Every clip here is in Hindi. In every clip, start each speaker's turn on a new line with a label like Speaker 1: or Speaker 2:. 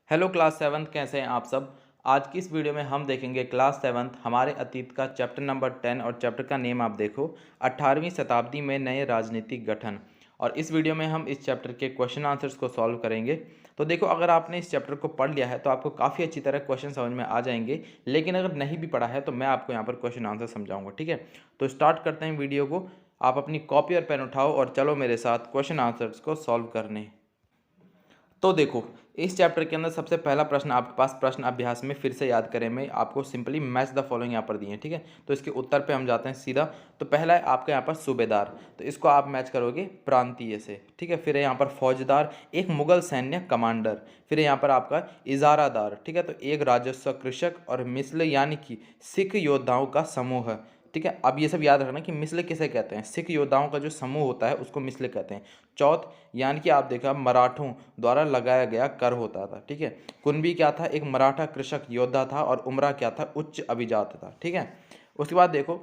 Speaker 1: हेलो क्लास सेवन्थ, कैसे हैं आप सब। आज की इस वीडियो में हम देखेंगे क्लास सेवन्थ हमारे अतीत का चैप्टर नंबर 10 और चैप्टर का नेम आप देखो 18वीं शताब्दी में नए राजनीतिक गठन। और इस वीडियो में हम इस चैप्टर के क्वेश्चन आंसर्स को सॉल्व करेंगे। तो देखो, अगर आपने इस चैप्टर को पढ़ लिया है तो आपको काफ़ी अच्छी तरह क्वेश्चन समझ में आ जाएंगे, लेकिन अगर नहीं भी पढ़ा है तो मैं आपको यहाँ पर क्वेश्चन आंसर समझाऊंगा। ठीक है, तो स्टार्ट करते हैं वीडियो को। आप अपनी कॉपी और पेन उठाओ और चलो मेरे साथ क्वेश्चन आंसर्स को सॉल्व करने। तो देखो, इस चैप्टर के अंदर सबसे पहला प्रश्न आपके पास प्रश्न अभ्यास में फिर से याद करें, मैं आपको सिंपली मैच द फॉलोइंग यहाँ पर दिए हैं। ठीक है, तो इसके उत्तर पे हम जाते हैं सीधा। तो पहला है आपका यहाँ पर सूबेदार, तो इसको आप मैच करोगे प्रांतीय से। ठीक है, फिर है यहाँ पर फौजदार, एक मुगल सैन्य कमांडर। फिर है यहाँ पर आपका इजारादार, ठीक है, तो एक राजस्व कृषक और मिस्ल यानी कि सिख योद्धाओं का समूह। ठीक है, अब ये सब याद रखना कि मिस्ल किसे कहते हैं। सिख योद्धाओं का जो समूह होता है उसको मिस्ल कहते हैं। चौथ यानी कि आप देखा मराठों द्वारा लगाया गया कर होता था। ठीक है, कुनबी क्या था, एक मराठा कृषक योद्धा था। और उमरा क्या था, उच्च अभिजात था। ठीक है, उसके बाद देखो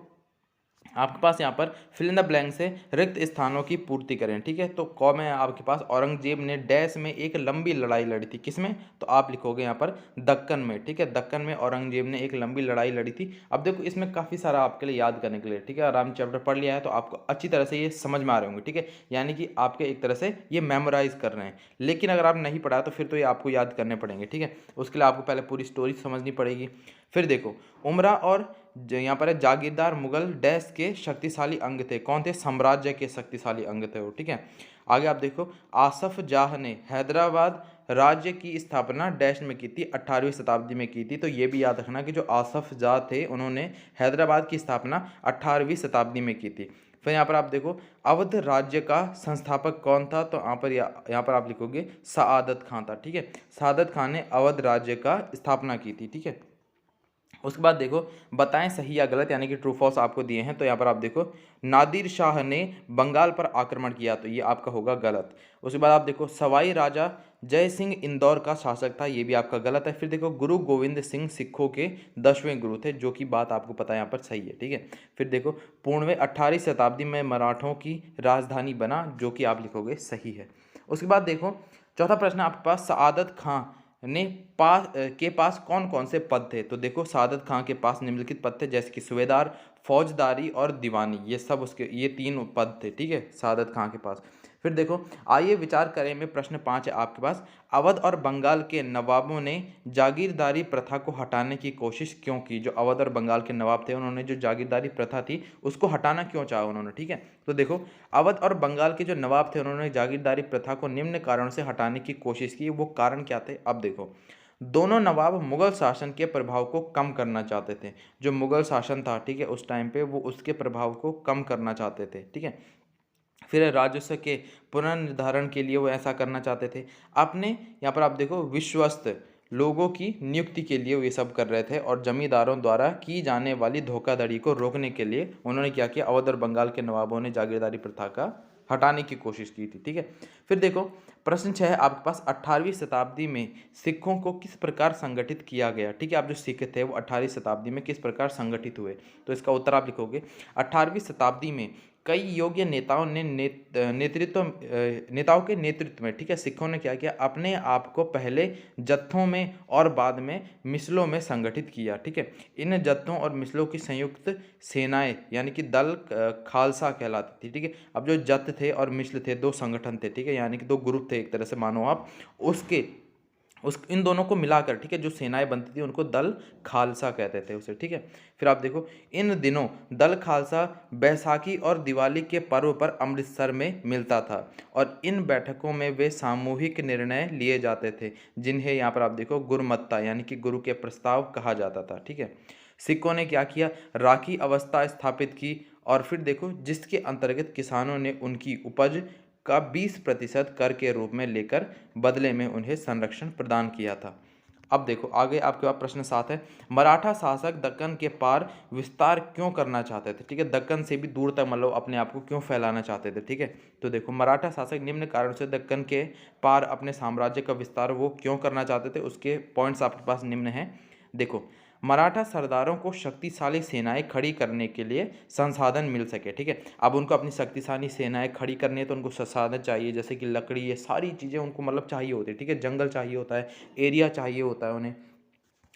Speaker 1: आपके पास यहाँ पर फिल इन द ब्लैंक से रिक्त स्थानों की पूर्ति करें। ठीक है, तो कौ में आपके पास औरंगजेब ने डैश में एक लंबी लड़ाई लड़ी थी। किसमें, तो आप लिखोगे यहाँ पर दक्कन में। ठीक है, दक्कन में औरंगजेब ने एक लंबी लड़ाई लड़ी थी। अब देखो, इसमें काफ़ी सारा आपके लिए याद करने के लिए। ठीक है, आराम चैप्टर पढ़ लिया है तो आपको अच्छी तरह से ये समझ में आ रहे होंगे। ठीक है, यानी कि आपके एक तरह से ये मेमोराइज कर रहे हैं। लेकिन अगर आप नहीं पढ़ा तो फिर तो ये आपको याद करने पड़ेंगे। ठीक है, उसके लिए आपको पहले पूरी स्टोरी समझनी पड़ेगी। फिर देखो, उमरा और यहाँ पर है जागीरदार मुगल डैश के शक्तिशाली अंग थे। कौन थे, साम्राज्य के शक्तिशाली अंग थे वो। ठीक है, आगे आप देखो, आसफ जाह ने हैदराबाद राज्य की स्थापना डैश में की थी, 18वीं शताब्दी में की थी। तो ये भी याद रखना कि जो आसफ जाह थे उन्होंने हैदराबाद की स्थापना 18वीं शताब्दी में की थी। फिर यहाँ पर आप देखो, अवध राज्य का संस्थापक कौन था, तो यहाँ पर आप लिखोगे सआदत खान था। ठीक है, सआदत खान ने अवध राज्य का स्थापना की थी। ठीक है, उसके बाद देखो, बताएं सही या गलत, यानी कि ट्रू फॉल्स आपको दिए हैं। तो यहाँ पर आप देखो, नादिर शाह ने बंगाल पर आक्रमण किया, तो ये आपका होगा गलत। उसके बाद आप देखो, सवाई राजा जय सिंह इंदौर का शासक था, ये भी आपका गलत है। फिर देखो, गुरु गोविंद सिंह सिखों के 10वें गुरु थे, जो कि बात आपको पता है यहाँ पर सही है। ठीक है, फिर देखो, पूर्णवें 18वीं शताब्दी में मराठों की राजधानी बना, जो कि आप लिखोगे सही है। उसके बाद देखो, चौथा प्रश्न आपके पास, सआदत खां ने के पास कौन कौन से पद थे। तो देखो, सादत खां के पास निम्नलिखित पद थे, जैसे कि सूबेदार, फौजदारी और दीवानी। ये सब उसके ये तीन पद थे। ठीक है, सादत खां के पास। फिर देखो, आइए विचार करें में प्रश्न 5 है आपके पास, अवध और बंगाल के नवाबों ने जागीरदारी प्रथा को हटाने की कोशिश क्यों की। जो अवध और बंगाल के नवाब थे उन्होंने जो जागीरदारी प्रथा थी उसको हटाना क्यों चाहा उन्होंने। ठीक है, तो देखो, अवध और बंगाल के जो नवाब थे उन्होंने जागीरदारी प्रथा को निम्न कारण से हटाने की कोशिश की। वो कारण क्या थे, अब देखो, दोनों नवाब मुगल शासन के प्रभाव को कम करना चाहते थे। जो मुगल शासन था, ठीक है, उस टाइम पे वो उसके प्रभाव को कम करना चाहते थे। ठीक है, फिर राजस्व के पुनर्निर्धारण के लिए वो ऐसा करना चाहते थे। अपने यहाँ पर आप देखो, विश्वस्त लोगों की नियुक्ति के लिए वो ये सब कर रहे थे। और जमींदारों द्वारा की जाने वाली धोखाधड़ी को रोकने के लिए उन्होंने क्या किया, अवध और बंगाल के नवाबों ने जागीरदारी प्रथा का हटाने की कोशिश की थी। ठीक है, फिर देखो, प्रश्न 6 है आपके पास, 18वीं शताब्दी में सिखों को किस प्रकार संगठित किया गया। ठीक है, आप जो सिख थे वो 18वीं शताब्दी में किस प्रकार संगठित हुए, तो इसका उत्तर आप लिखोगे, 18वीं शताब्दी में कई योग्य नेताओं ने नेताओं के नेतृत्व में, ठीक है, सिखों ने क्या किया, अपने आप को पहले जत्थों में और बाद में मिसलों में संगठित किया। ठीक है, इन जत्थों और मिसलों की संयुक्त सेनाएं यानी कि दल खालसा कहलाती थी। ठीक है, अब जो जत्थ थे और मिसल थे, दो संगठन थे। ठीक है, यानी कि दो ग्रुप थे एक तरह से मानो आप, उसके उस इन दोनों को मिलाकर, ठीक है, जो सेनाएं बनती थी उनको दल खालसा कहते थे उसे। ठीक है, फिर आप देखो, इन दिनों दल खालसा बैसाखी और दिवाली के पर्व पर अमृतसर में मिलता था। और इन बैठकों में वे सामूहिक निर्णय लिए जाते थे, जिन्हें यहाँ पर आप देखो गुरुमत्ता यानी कि गुरु के प्रस्ताव कहा जाता था। ठीक है, सिखों ने क्या किया, राखी अवस्था स्थापित की। और फिर देखो, जिसके अंतर्गत किसानों ने उनकी उपज का 20% कर के रूप में लेकर बदले में उन्हें संरक्षण प्रदान किया था। अब देखो, आगे आपके पास प्रश्न 7 है, मराठा शासक दक्कन के पार विस्तार क्यों करना चाहते थे। ठीक है, दक्कन से भी दूर तक मतलब अपने आप को क्यों फैलाना चाहते थे। ठीक है, तो देखो, मराठा शासक निम्न कारण से दक्कन के पार अपने साम्राज्य का विस्तार वो क्यों करना चाहते थे, उसके पॉइंट्स आपके पास निम्न हैं। देखो, मराठा सरदारों को शक्तिशाली सेनाएं खड़ी करने के लिए संसाधन मिल सके। ठीक है, अब उनको अपनी शक्तिशाली सेनाएं खड़ी करनी है तो उनको संसाधन चाहिए, जैसे कि लकड़ी, ये सारी चीज़ें उनको मतलब चाहिए होती है। ठीक है, जंगल चाहिए होता है, एरिया चाहिए होता है उन्हें।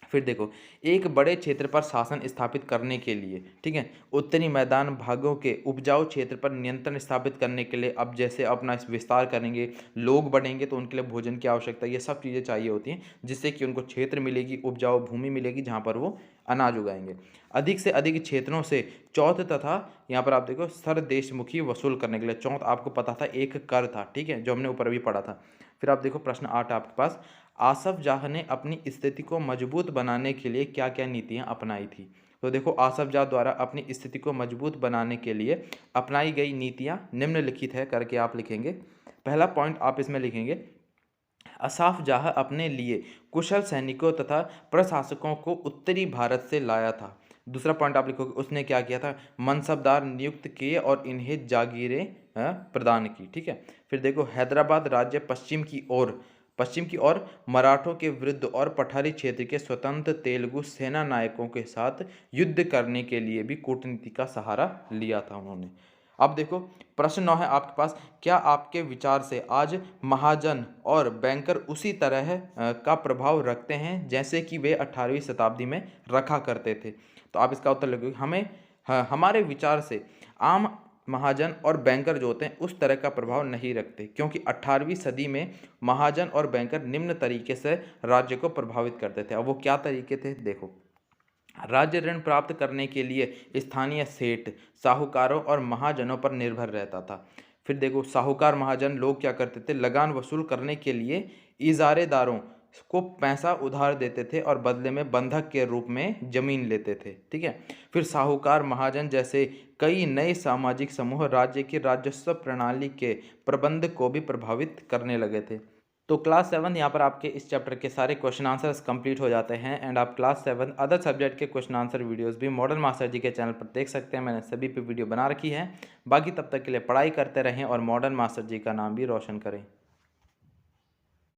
Speaker 1: फिर देखो, एक बड़े क्षेत्र पर शासन स्थापित करने के लिए, ठीक है, उत्तरी मैदान भागों के उपजाऊ क्षेत्र पर नियंत्रण स्थापित करने के लिए, अब जैसे अपना इस विस्तार करेंगे, लोग बढ़ेंगे तो उनके लिए भोजन की आवश्यकता, ये सब चीज़ें चाहिए होती हैं, जिससे कि उनको क्षेत्र मिलेगी, उपजाऊ भूमि मिलेगी जहाँ पर वो अनाज उगाएंगे। अधिक से अधिक क्षेत्रों से चौथ तथा यहाँ पर आप देखो सर देशमुखी वसूल करने के लिए, चौथ आपको पता था एक कर था, ठीक है, जो हमने ऊपर भी पढ़ा था। फिर आप देखो प्रश्न 8 आपके पास, आसफ जाह ने अपनी स्थिति को मजबूत बनाने के लिए क्या क्या नीतियां अपनाई थी। तो देखो, आसफ जाह द्वारा अपनी स्थिति को मजबूत बनाने के लिए अपनाई गई नीतियां निम्नलिखित है करके आप लिखेंगे। पहला पॉइंट आप इसमें लिखेंगे, आसफ जाह अपने लिए कुशल सैनिकों तथा प्रशासकों को उत्तरी भारत से लाया था। दूसरा पॉइंट आप लिखोगे, उसने क्या किया था, मनसबदार नियुक्त किए और इन्हें जागीरें प्रदान की। ठीक है, फिर देखो, हैदराबाद राज्य पश्चिम की ओर मराठों के विरुद्ध और पठारी क्षेत्र के स्वतंत्र तेलुगु सेना नायकों के साथ युद्ध करने के लिए भी कूटनीति का सहारा लिया था उन्होंने। अब देखो प्रश्न 9 है आपके पास, क्या आपके विचार से आज महाजन और बैंकर उसी तरह का प्रभाव रखते हैं जैसे कि वे 18वीं शताब्दी में रखा करते थे। तो आप इसका उत्तर लिखोगे, हमारे विचार से आम महाजन और बैंकर जो होते हैं उस तरह का प्रभाव नहीं रखते, क्योंकि 18वीं सदी में महाजन और बैंकर निम्न तरीके से राज्य को प्रभावित करते थे। अब वो क्या तरीके थे, देखो, राज्य ऋण प्राप्त करने के लिए स्थानीय सेठ, साहूकारों और महाजनों पर निर्भर रहता था। फिर देखो, साहूकार महाजन लोग क्या करते थे, लगान वसूल करने के लिए इजारेदारों को पैसा उधार देते थे और बदले में बंधक के रूप में जमीन लेते थे। ठीक है, फिर साहूकार महाजन जैसे कई नए सामाजिक समूह राज्य की राजस्व प्रणाली के प्रबंध को भी प्रभावित करने लगे थे। तो क्लास 7 यहाँ पर आपके इस चैप्टर के सारे क्वेश्चन आंसर्स कंप्लीट हो जाते हैं। एंड आप क्लास 7 अदर सब्जेक्ट के क्वेश्चन आंसर वीडियोस भी मॉडल मास्टर जी के चैनल पर देख सकते हैं। मैंने सभी पे वीडियो बना रखी है। बाकी तब तक के लिए पढ़ाई करते रहें और मॉडल मास्टर जी का नाम भी रोशन करें।